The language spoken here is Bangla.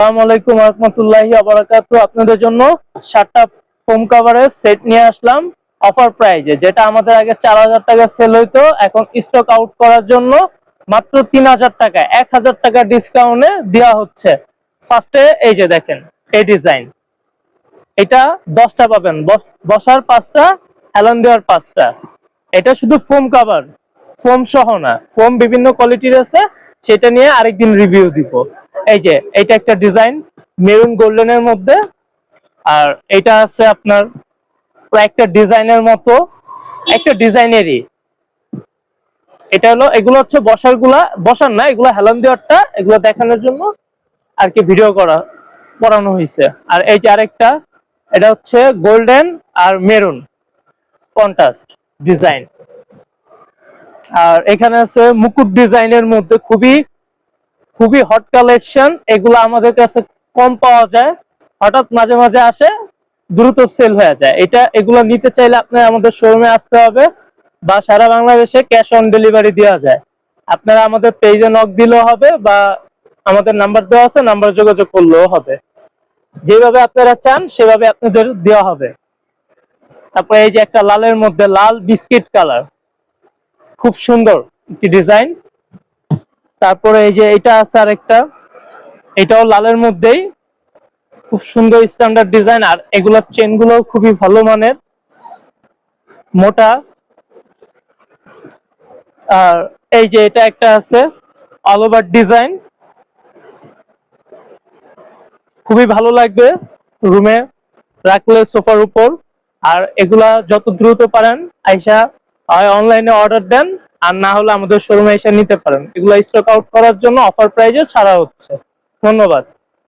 আসসালামু আলাইকুম রাহমাতুল্লাহি ওয়া বারাকাতুহু। আপনাদের জন্য 7টা ফোম কভারের সেট নিয়ে আসলাম অফার প্রাইজে, যেটা আমাদের আগে 4000 টাকা সেল হইতো, এখন স্টক আউট করার জন্য মাত্র 3000 টাকা 1000 টাকা ডিসকাউন্টে দেওয়া হচ্ছে। ফার্স্টে এই যে দেখেন এই ডিজাইন, এটা 10টা পাবেন, বসার 5টা, হেলান দেওয়ার 5টা। এটা শুধু ফোম কভার, ফোম সহ না, ফোম বিভিন্ন কোয়ালিটির আছে, সেটা নিয়ে আরেকদিন রিভিউ দিব। এই যে এটা একটা ডিজাইন মেরুন গোল্ডেনের মধ্যে, আর এটা আছে আপনার একটা ডিজাইনের মতো, একটা ডিজাইনেরই। এটা হলো, এগুলো হচ্ছে বসার না, এগুলো হেলান দেওয়ারটা, এগুলো দেখানোর জন্য আর কি ভিডিও করানো হয়েছে। আর এই যে আরেকটা, এটা হচ্ছে গোল্ডেন আর মেরুন কন্ট্রাস্ট ডিজাইন। আর এখানে আছে মুকুট ডিজাইনের মধ্যে খুবই খুবই হট কালেকশন। এগুলো আমাদের কাছে কম পাওয়া যায়, হঠাৎ মাঝে মাঝে আসে, দ্রুত সেল হয়ে যায়। এগুলো নিতে চাইলে আপনার আমাদের শোরুমে আসতে হবে, বা সারা বাংলাদেশে ক্যাশ অন ডেলিভারি দেওয়া যায়। আপনারা আমাদের পেজে নক দিলেও হবে, বা আমাদের নাম্বার দেওয়া আছে, নাম্বার যোগাযোগ করলেও হবে। যেভাবে আপনারা চান সেভাবে আপনাদের দেওয়া হবে। তারপরে এই যে একটা লালের মধ্যে, লাল বিস্কিট কালার, খুব সুন্দর একটি ডিজাইন। তারপরে এই যে এটা আছে আরেকটা, এটাও লালের মধ্যেই, খুব সুন্দর স্ট্যান্ডার্ড ডিজাইন। আর এগুলোর চেন গুলো খুবই ভালো মানের, মোটা। আর এই যে এটা একটা আছে অল ওভার ডিজাইন, খুবই ভালো লাগবে রুমে রাখলে, সোফার উপর। আর এগুলা যত দ্রুত পারেন আইসা হয় অনলাইনে অর্ডার দেন, আর না হলে আমাদের শোরুমে এসে নিতে পারেন। এগুলা স্টক আউট করার জন্য অফার প্রাইজে ছাড়া হচ্ছে। ধন্যবাদ।